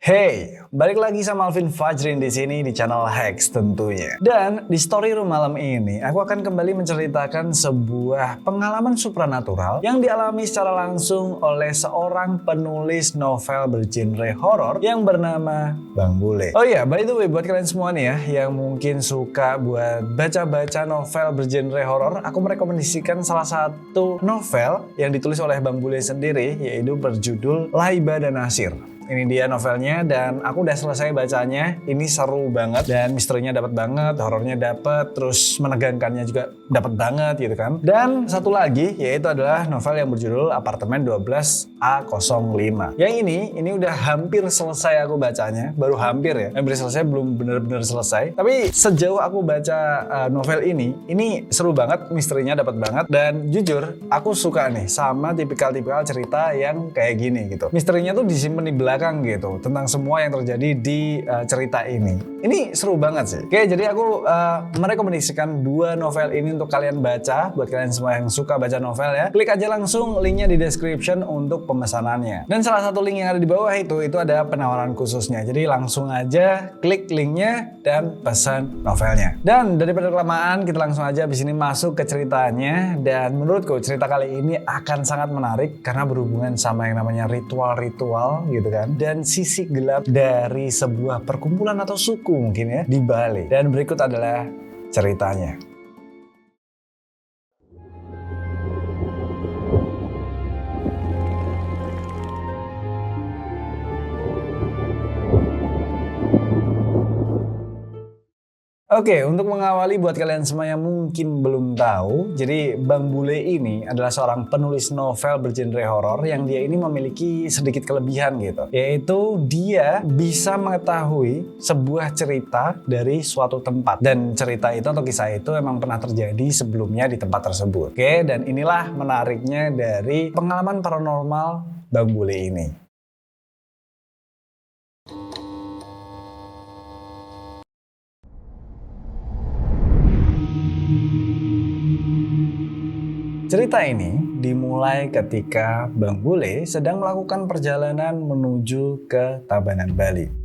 Hey, balik lagi sama Alvin Fajrin di sini di channel Hex tentunya. Dan di story room malam ini, aku akan kembali menceritakan sebuah pengalaman supranatural yang dialami secara langsung oleh seorang penulis novel bergenre horor yang bernama Bang Bule. Oh iya, by the way, buat kalian semua nih ya, yang mungkin suka buat baca-baca novel bergenre horor, aku merekomendasikan salah satu novel yang ditulis oleh Bang Bule sendiri, yaitu berjudul Laiba dan Nasir. Ini dia novelnya dan aku udah selesai bacanya. Ini seru banget dan misterinya dapat banget, horornya dapat, terus menegangkannya juga dapat banget gitu kan. Dan satu lagi yaitu adalah novel yang berjudul Apartemen 12A05. Yang ini udah hampir selesai aku bacanya, baru hampir ya. Hampir selesai, belum bener-bener selesai. Tapi sejauh aku baca novel ini seru banget, misterinya dapat banget dan jujur aku suka nih sama tipikal-tipikal cerita yang kayak gini gitu. Misterinya tuh disimpan di belakang gitu tentang semua yang terjadi di cerita ini. Ini seru banget sih. Oke, jadi aku merekomendasikan dua novel ini untuk kalian baca. Buat kalian semua yang suka baca novel ya, klik aja langsung linknya di description untuk pemesanannya. Dan salah satu link yang ada di bawah itu ada penawaran khususnya. Jadi langsung aja klik linknya dan pesan novelnya. Dan daripada kelamaan, kita langsung aja abis ini masuk ke ceritanya. Dan menurutku cerita kali ini akan sangat menarik karena berhubungan sama yang namanya ritual-ritual gitu kan. Dan sisi gelap dari sebuah perkumpulan atau suku mungkin ya di Bali. Dan berikut adalah ceritanya. Oke, untuk mengawali buat kalian semua yang mungkin belum tahu, jadi Bang Bule ini adalah seorang penulis novel bergenre horor yang dia ini memiliki sedikit kelebihan gitu. Yaitu dia bisa mengetahui sebuah cerita dari suatu tempat. Dan cerita itu atau kisah itu memang pernah terjadi sebelumnya di tempat tersebut. Oke, dan inilah menariknya dari pengalaman paranormal Bang Bule ini. Cerita ini dimulai ketika Bang Bule sedang melakukan perjalanan menuju ke Tabanan, Bali.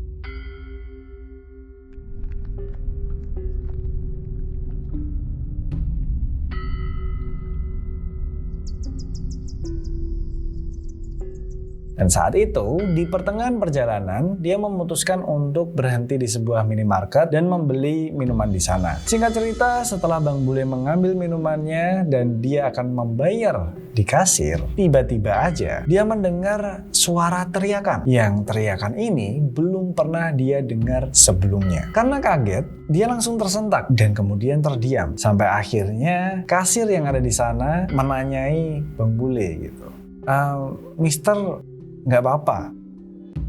Dan saat itu, di pertengahan perjalanan, dia memutuskan untuk berhenti di sebuah minimarket dan membeli minuman di sana. Singkat cerita, setelah Bang Bule mengambil minumannya dan dia akan membayar di kasir, tiba-tiba aja dia mendengar suara teriakan. Yang teriakan ini belum pernah dia dengar sebelumnya. Karena kaget, dia langsung tersentak dan kemudian terdiam. Sampai akhirnya kasir yang ada di sana menanyai Bang Bule gitu. Mister, nggak apa-apa.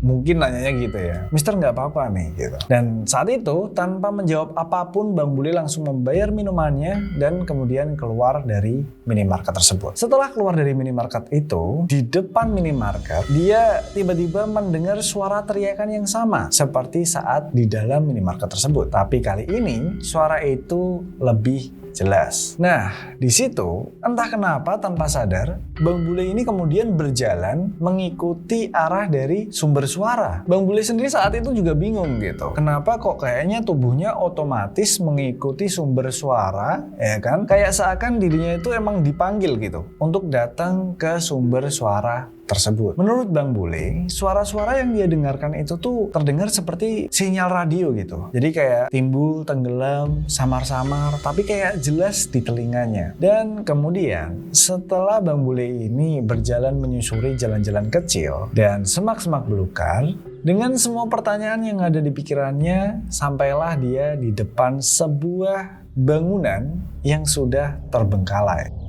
Mungkin nanyanya gitu ya. Mister nggak apa-apa nih gitu. Dan saat itu tanpa menjawab apapun Bang Bule langsung membayar minumannya dan kemudian keluar dari minimarket tersebut. Setelah keluar dari minimarket itu, di depan minimarket dia tiba-tiba mendengar suara teriakan yang sama seperti saat di dalam minimarket tersebut. Tapi kali ini suara itu lebih jelas. Nah, di situ entah kenapa tanpa sadar Bang Bule ini kemudian berjalan mengikuti arah dari sumber suara. Bang Bule sendiri saat itu juga bingung gitu. Kenapa kok kayaknya tubuhnya otomatis mengikuti sumber suara, ya kan? Kayak seakan dirinya itu emang dipanggil gitu untuk datang ke sumber suara tersebut. Menurut Bang Bule, suara-suara yang dia dengarkan itu tuh terdengar seperti sinyal radio gitu. Jadi kayak timbul, tenggelam, samar-samar, tapi kayak jelas di telinganya. Dan kemudian setelah Bang Bule ini berjalan menyusuri jalan-jalan kecil dan semak-semak belukar, dengan semua pertanyaan yang ada di pikirannya, sampailah dia di depan sebuah bangunan yang sudah terbengkalai.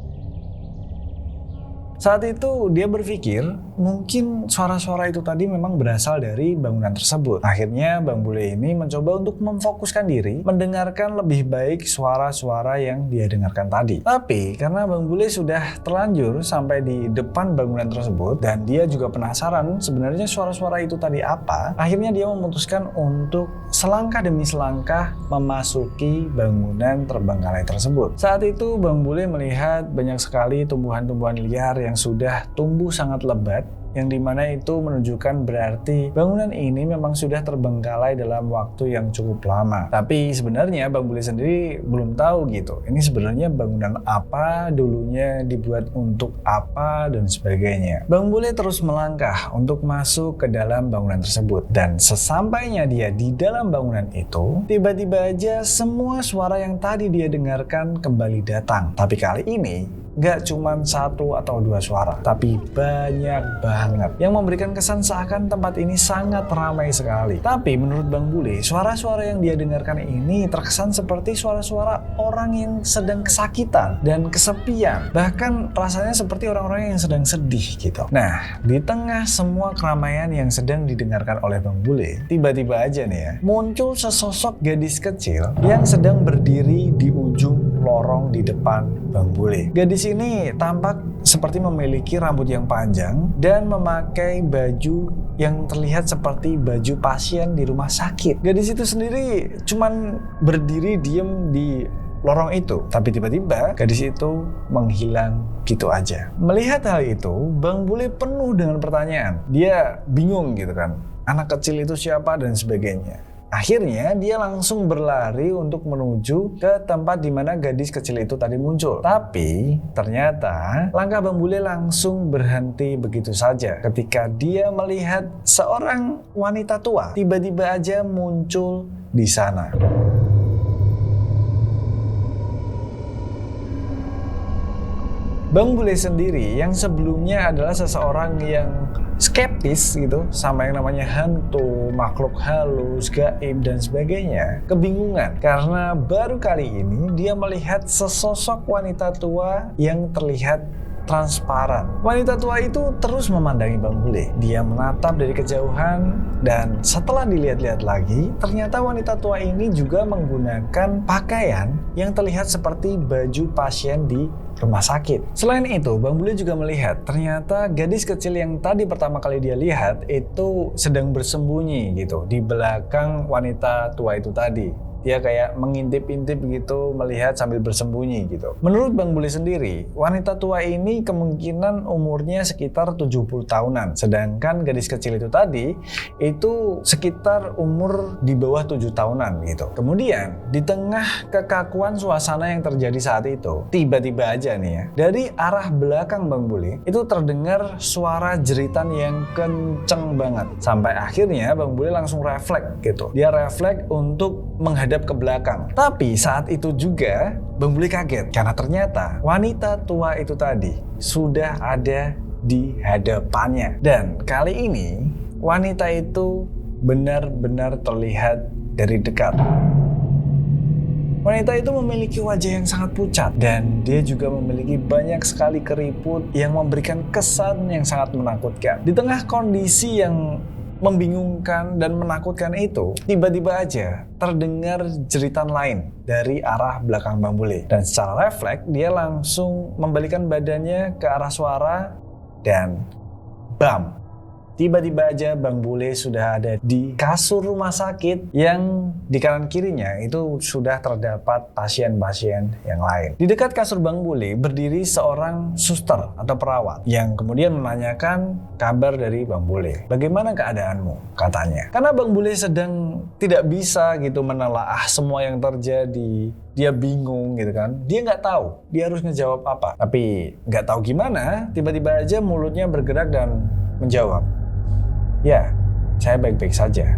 Saat itu dia berpikir mungkin suara-suara itu tadi memang berasal dari bangunan tersebut. Akhirnya Bang Bule ini mencoba untuk memfokuskan diri, mendengarkan lebih baik suara-suara yang dia dengarkan tadi. Tapi karena Bang Bule sudah terlanjur sampai di depan bangunan tersebut dan dia juga penasaran sebenarnya suara-suara itu tadi apa, akhirnya dia memutuskan untuk selangkah demi selangkah memasuki bangunan terbengkalai tersebut. Saat itu Bang Bule melihat banyak sekali tumbuhan-tumbuhan liar yang sudah tumbuh sangat lebat yang dimana itu menunjukkan berarti bangunan ini memang sudah terbengkalai dalam waktu yang cukup lama. Tapi sebenarnya Bang Bule sendiri belum tahu gitu, ini sebenarnya bangunan apa, dulunya dibuat untuk apa, dan sebagainya. Bang Bule terus melangkah untuk masuk ke dalam bangunan tersebut, dan sesampainya dia di dalam bangunan itu, tiba-tiba aja semua suara yang tadi dia dengarkan kembali datang. Tapi kali ini nggak cuma 1 atau 2 suara, tapi banyak banget yang memberikan kesan seakan tempat ini sangat ramai sekali. Tapi menurut Bang Bule, suara-suara yang dia dengarkan ini terkesan seperti suara-suara orang yang sedang kesakitan dan kesepian. Bahkan rasanya seperti orang-orang yang sedang sedih gitu. Nah, di tengah semua keramaian yang sedang didengarkan oleh Bang Bule, tiba-tiba aja nih ya, muncul sesosok gadis kecil yang sedang berdiri di ujung lorong di depan Bang Bule. Gadis ini tampak seperti memiliki rambut yang panjang dan memakai baju yang terlihat seperti baju pasien di rumah sakit. Gadis itu sendiri cuman berdiri diem di lorong itu, tapi tiba-tiba gadis itu menghilang gitu aja. Melihat hal itu, Bang Bule penuh dengan pertanyaan. Dia bingung gitu kan, anak kecil itu siapa dan sebagainya. Akhirnya dia langsung berlari untuk menuju ke tempat di mana gadis kecil itu tadi muncul. Tapi ternyata langkah Bang Bule langsung berhenti begitu saja ketika dia melihat seorang wanita tua tiba-tiba aja muncul di sana. Bang Bule sendiri yang sebelumnya adalah seseorang yang skeptis gitu sama yang namanya hantu, makhluk halus, gaib dan sebagainya, kebingungan karena baru kali ini dia melihat sesosok wanita tua yang terlihat transparan. Wanita tua itu terus memandangi Bang Bule. Dia menatap dari kejauhan dan setelah dilihat-lihat lagi, ternyata wanita tua ini juga menggunakan pakaian yang terlihat seperti baju pasien di rumah sakit. Selain itu, Bang Bule juga melihat ternyata gadis kecil yang tadi pertama kali dia lihat itu sedang bersembunyi gitu di belakang wanita tua itu tadi. Dia kayak mengintip-intip gitu, melihat sambil bersembunyi gitu. Menurut Bang Bule sendiri, wanita tua ini kemungkinan umurnya sekitar 70 tahunan. Sedangkan gadis kecil itu tadi, itu sekitar umur di bawah 7 tahunan gitu. Kemudian, di tengah kekakuan suasana yang terjadi saat itu, tiba-tiba aja nih ya, dari arah belakang Bang Bule, itu terdengar suara jeritan yang kenceng banget. Sampai akhirnya Bang Bule langsung refleks gitu. Dia refleks untuk menghadapi ke belakang. Tapi saat itu juga Bang Bule kaget karena ternyata wanita tua itu tadi sudah ada di hadapannya. Dan kali ini wanita itu benar-benar terlihat dari dekat. Wanita itu memiliki wajah yang sangat pucat dan dia juga memiliki banyak sekali keriput yang memberikan kesan yang sangat menakutkan. Di tengah kondisi yang membingungkan dan menakutkan itu, tiba-tiba aja terdengar jeritan lain dari arah belakang Bang Bule. Dan secara refleks, dia langsung membalikan badannya ke arah suara dan bam! Tiba-tiba aja Bang Bule sudah ada di kasur rumah sakit yang di kanan kirinya itu sudah terdapat pasien-pasien yang lain. Di dekat kasur Bang Bule berdiri seorang suster atau perawat yang kemudian menanyakan kabar dari Bang Bule. Bagaimana keadaanmu? Katanya. Karena Bang Bule sedang tidak bisa gitu menelaah semua yang terjadi. Dia bingung gitu kan. Dia nggak tahu dia harus ngejawab apa. Tapi nggak tahu gimana, tiba-tiba aja mulutnya bergerak dan menjawab, "Ya, saya baik-baik saja."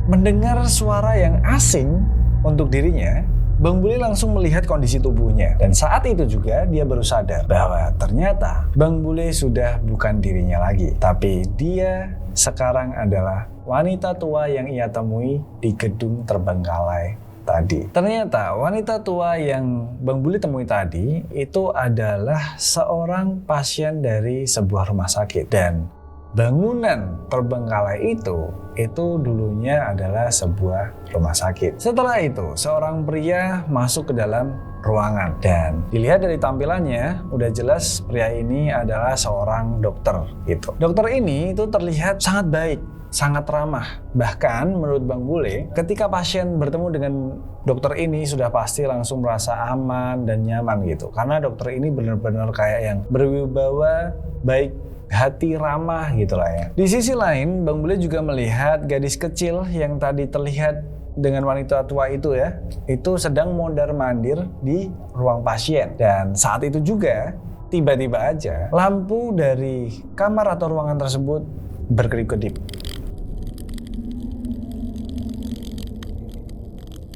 Mendengar suara yang asing untuk dirinya, Bang Bule langsung melihat kondisi tubuhnya. Dan saat itu juga dia baru sadar bahwa ternyata Bang Bule sudah bukan dirinya lagi. Tapi dia sekarang adalah wanita tua yang ia temui di gedung terbengkalai tadi. Ternyata wanita tua yang Bang Bule temui tadi itu adalah seorang pasien dari sebuah rumah sakit. Dan bangunan terbengkalai itu dulunya adalah sebuah rumah sakit. Setelah itu, seorang pria masuk ke dalam ruangan dan dilihat dari tampilannya udah jelas pria ini adalah seorang dokter gitu. Dokter ini itu terlihat sangat baik, sangat ramah. Bahkan menurut Bang Bule, ketika pasien bertemu dengan dokter ini sudah pasti langsung merasa aman dan nyaman gitu. Karena dokter ini benar-benar kayak yang berwibawa, baik hati ramah gitu lah ya. Di sisi lain, Bang Bule juga melihat gadis kecil yang tadi terlihat dengan wanita tua itu ya, itu sedang mondar-mandir di ruang pasien. Dan saat itu juga tiba-tiba aja lampu dari kamar atau ruangan tersebut berkedip-kedip.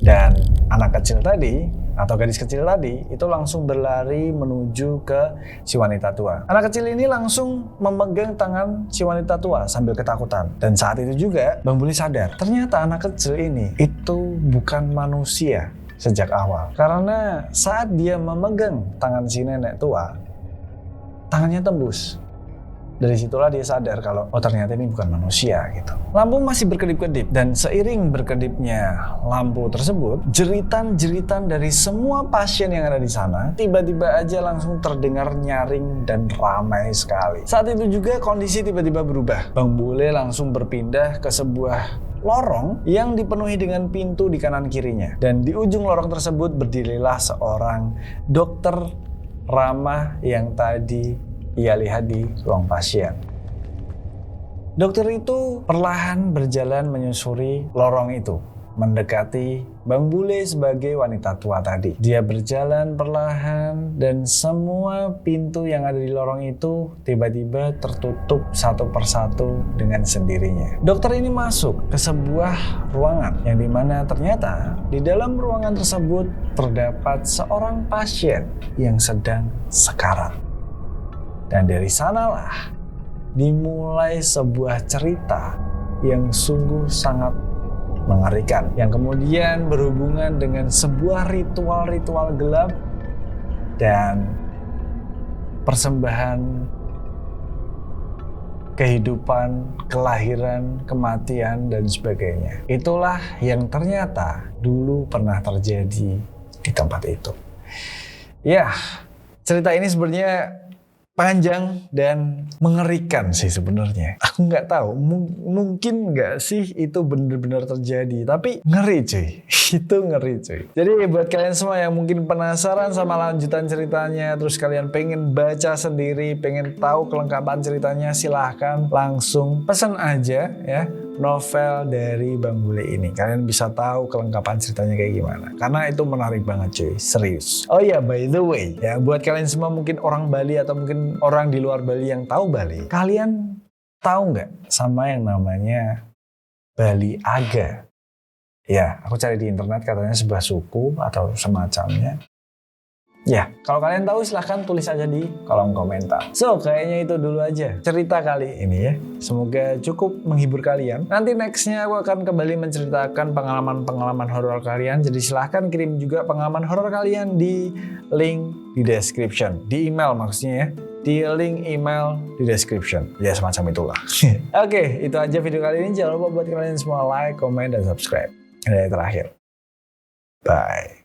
Dan anak kecil tadi atau gadis kecil tadi itu langsung berlari menuju ke si wanita tua. Anak kecil ini langsung memegang tangan si wanita tua sambil ketakutan. Dan saat itu juga Bang Bule sadar, ternyata anak kecil ini itu bukan manusia sejak awal. Karena saat dia memegang tangan si nenek tua, tangannya tembus. Dari situlah dia sadar kalau ternyata ini bukan manusia gitu. Lampu masih berkedip-kedip dan seiring berkedipnya lampu tersebut, jeritan-jeritan dari semua pasien yang ada di sana tiba-tiba aja langsung terdengar nyaring dan ramai sekali. Saat itu juga kondisi tiba-tiba berubah. Bang Bule langsung berpindah ke sebuah lorong yang dipenuhi dengan pintu di kanan kirinya. Dan di ujung lorong tersebut berdirilah seorang dokter ramah yang tadi ia lihat di ruang pasien. Dokter itu perlahan berjalan menyusuri lorong itu, mendekati Bang Bule sebagai wanita tua tadi. Dia berjalan perlahan dan semua pintu yang ada di lorong itu tiba-tiba tertutup satu persatu dengan sendirinya. Dokter ini masuk ke sebuah ruangan yang dimana ternyata di dalam ruangan tersebut terdapat seorang pasien yang sedang sekarat. Dan dari sanalah dimulai sebuah cerita yang sungguh sangat mengerikan, yang kemudian berhubungan dengan sebuah ritual-ritual gelap dan persembahan kehidupan, kelahiran, kematian, dan sebagainya. Itulah yang ternyata dulu pernah terjadi di tempat itu. Ya, cerita ini sebenarnya panjang dan mengerikan sih sebenarnya. Aku nggak tahu, mungkin nggak sih itu benar-benar terjadi, tapi ngeri cuy. Itu ngeri cuy. Jadi buat kalian semua yang mungkin penasaran sama lanjutan ceritanya, terus kalian pengen baca sendiri, pengen tahu kelengkapan ceritanya, silahkan langsung pesan aja ya novel dari Bang Bule ini. Kalian bisa tahu kelengkapan ceritanya kayak gimana. Karena itu menarik banget cuy, serius. Oh iya, by the way, ya buat kalian semua mungkin orang Bali atau mungkin orang di luar Bali yang tahu Bali, kalian tahu nggak sama yang namanya Bali Aga? Ya, aku cari di internet katanya sebuah suku atau semacamnya. Ya, kalau kalian tahu silahkan tulis aja di kolom komentar. So, kayaknya itu dulu aja cerita kali ini ya. Semoga cukup menghibur kalian. Nanti nextnya aku akan kembali menceritakan pengalaman-pengalaman horor kalian. Jadi silahkan kirim juga pengalaman horor kalian di link di description. Di email maksudnya ya. Di link email di description. Ya semacam itulah. Oke, itu aja video kali ini. Jangan lupa buat kalian semua like, comment, dan subscribe. Dan yang terakhir, bye.